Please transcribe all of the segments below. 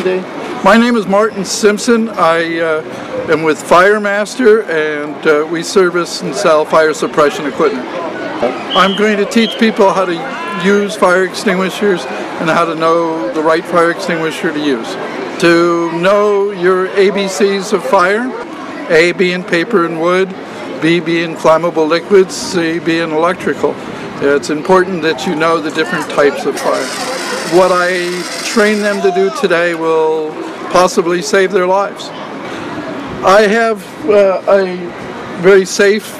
today? My name is Martin Simpson. I am with FireMaster, and we service and sell fire suppression equipment. I'm going to teach people how to use fire extinguishers and how to know the right fire extinguisher to use. To know your ABCs of fire, A being paper and wood, B being flammable liquids, C being electrical. It's important that you know the different types of fire. What I train them to do today will possibly save their lives. I have a very safe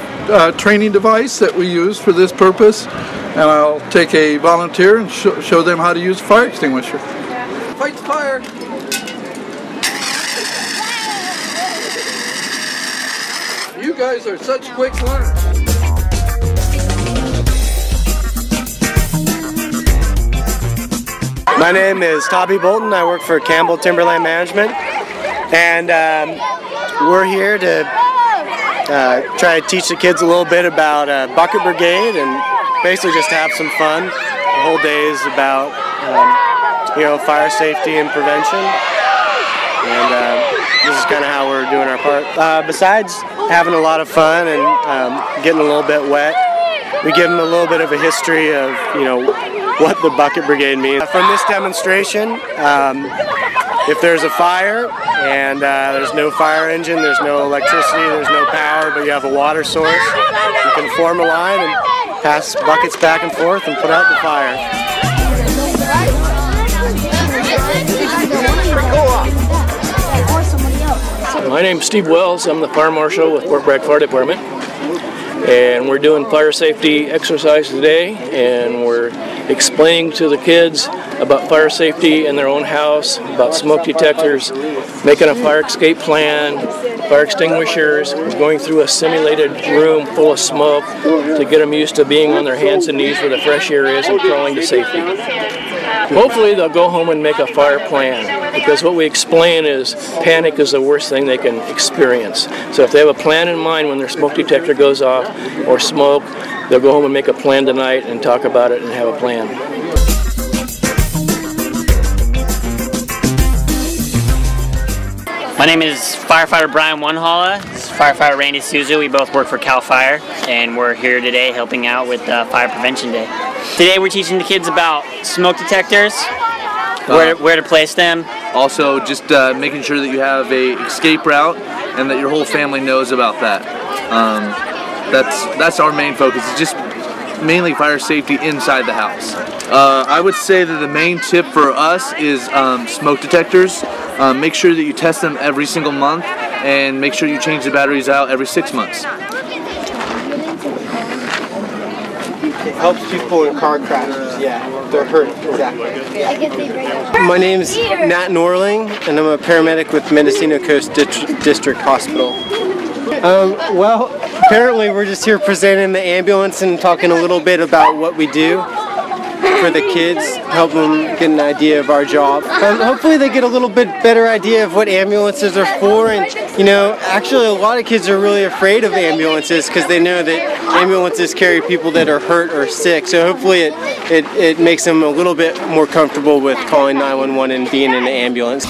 training device that we use for this purpose, and I'll take a volunteer and show them how to use a fire extinguisher. Fight the fire! You guys are such quick learners. My name is Toby Bolton. I work for Campbell Timberland Management, and we're here to try to teach the kids a little bit about Bucket Brigade and basically just have some fun. The whole day is about fire safety and prevention, and this is kind of how we're doing our part. Besides having a lot of fun and getting a little bit wet, we give them a little bit of a history of what the Bucket Brigade means. From this demonstration, if there's a fire and there's no fire engine, there's no electricity, there's no power, but you have a water source, you can form a line and pass buckets back and forth and put out the fire. My name's Steve Wells. I'm the Fire Marshal with Fort Bragg Fire Department. And we're doing fire safety exercise today, and we're explaining to the kids about fire safety in their own house, about smoke detectors, making a fire escape plan, fire extinguishers, going through a simulated room full of smoke to get them used to being on their hands and knees where the fresh air is and crawling to safety. Hopefully they'll go home and make a fire plan, because what we explain is panic is the worst thing they can experience. So if they have a plan in mind when their smoke detector goes off or smoke, they'll go home and make a plan tonight and talk about it and have a plan. My name is Firefighter Brian Onehala. This is Firefighter Randy Souza. We both work for CAL FIRE, and we're here today helping out with Fire Prevention Day. Today we're teaching the kids about smoke detectors, where to place them. Also, just making sure that you have a escape route and that your whole family knows about that. That's our main focus. It's just mainly fire safety inside the house. I would say that the main tip for us is smoke detectors. Make sure that you test them every single month, and make sure you change the batteries out every 6 months. It helps people in car crashes, yeah. They're hurt, exactly. My name's Nat Norling, and I'm a paramedic with Mendocino Coast District Hospital. Well, apparently we're just here presenting the ambulance and talking a little bit about what we do for the kids, help them get an idea of our job. Hopefully they get a little bit better idea of what ambulances are for, and actually a lot of kids are really afraid of ambulances because they know that ambulances carry people that are hurt or sick, so hopefully it makes them a little bit more comfortable with calling 911 and being in the ambulance.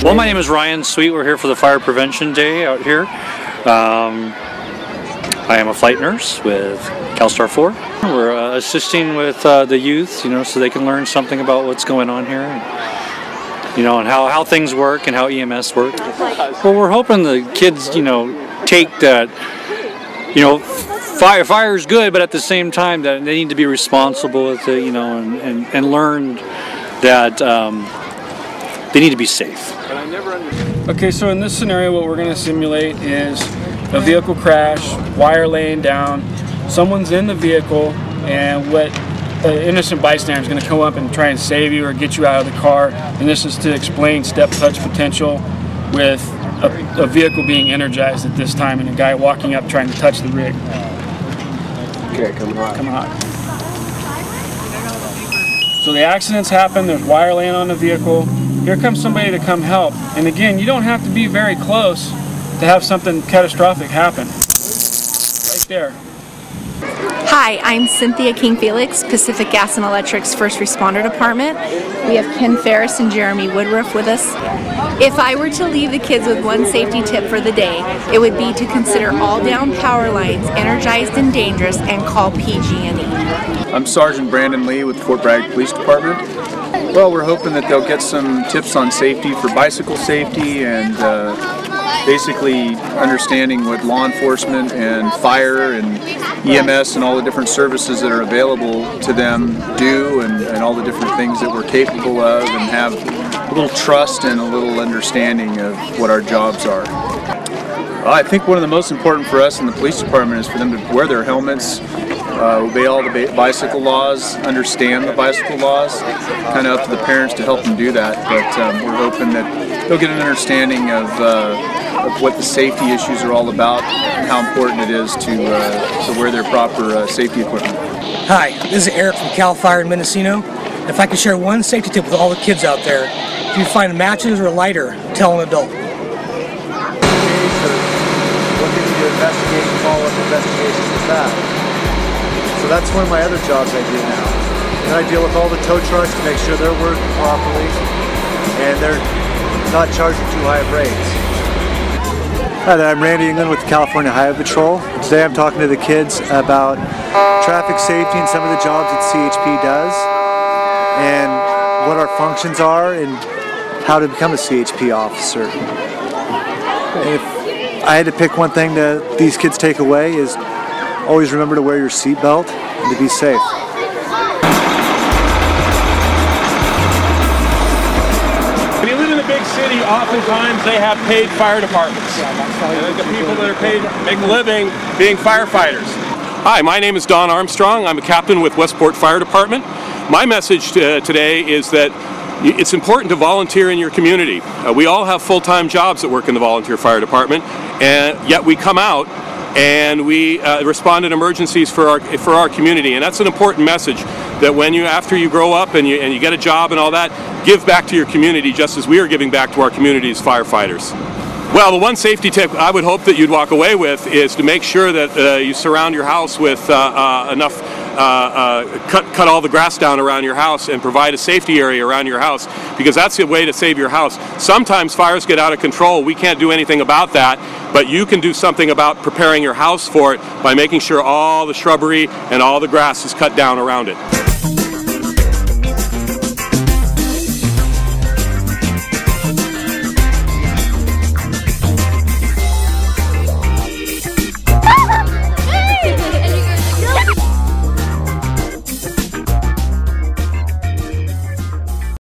Well, my name is Ryan Sweet. We're here for the Fire Prevention Day out here. I am a flight nurse with CalStar 4. We're assisting with the youth, so they can learn something about what's going on here, and how things work and how EMS work. Well, we're hoping the kids, take that, fire is good, but at the same time that they need to be responsible with it, and learn that they need to be safe. Okay, so in this scenario what we're going to simulate is a vehicle crash, wire laying down, someone's in the vehicle, and what an innocent bystander is going to come up and try and save you or get you out of the car, and this is to explain step touch potential with a vehicle being energized at this time and a guy walking up trying to touch the rig. Okay, come hot. Come hot. So the accidents happen, there's wire laying on the vehicle, here comes somebody to come help. And again, you don't have to be very close to have something catastrophic happen. Right there. Hi, I'm Cynthia King-Felix, Pacific Gas and Electric's First Responder Department. We have Ken Ferris and Jeremy Woodruff with us. If I were to leave the kids with one safety tip for the day, it would be to consider all down power lines energized and dangerous and call PG&E. I'm Sergeant Brandon Lee with Fort Bragg Police Department. Well, we're hoping that they'll get some tips on safety for bicycle safety and basically understanding what law enforcement and fire and EMS and all the different services that are available to them do, and all the different things that we're capable of, and have a little trust and a little understanding of what our jobs are. I think one of the most important for us in the police department is for them to wear their helmets, obey all the bicycle laws, understand the bicycle laws. Kind of up to the parents to help them do that, but we're hoping that they'll get an understanding of what the safety issues are all about and how important it is to wear their proper safety equipment. Hi, this is Eric from CAL FIRE in Mendocino. If I could share one safety tip with all the kids out there, if you find matches or a lighter, tell an adult. Looking into investigation, follow-up investigations with that. So that's one of my other jobs I do now. And I deal with all the tow trucks to make sure they're working properly and they're not charging too high of rates. Hi there, I'm Randy England with the California Highway Patrol. Today I'm talking to the kids about traffic safety and some of the jobs that CHP does, and what our functions are, and how to become a CHP officer. And if I had to pick one thing that these kids take away, is always remember to wear your seatbelt and to be safe. When you live in a big city, oftentimes they have paid fire departments. And the people that are paid make a living being firefighters. Hi, my name is Don Armstrong. I'm a captain with Westport Fire Department. My message today is that it's important to volunteer in your community. We all have full-time jobs that work in the volunteer fire department, and yet we come out and we respond in emergencies for our community. And that's an important message, that when after you grow up and you get a job and all that, give back to your community just as we are giving back to our community as firefighters. Well, the one safety tip I would hope that you'd walk away with is to make sure that you surround your house with enough, cut all the grass down around your house and provide a safety area around your house, because that's the way to save your house. Sometimes fires get out of control. We can't do anything about that, but you can do something about preparing your house for it by making sure all the shrubbery and all the grass is cut down around it.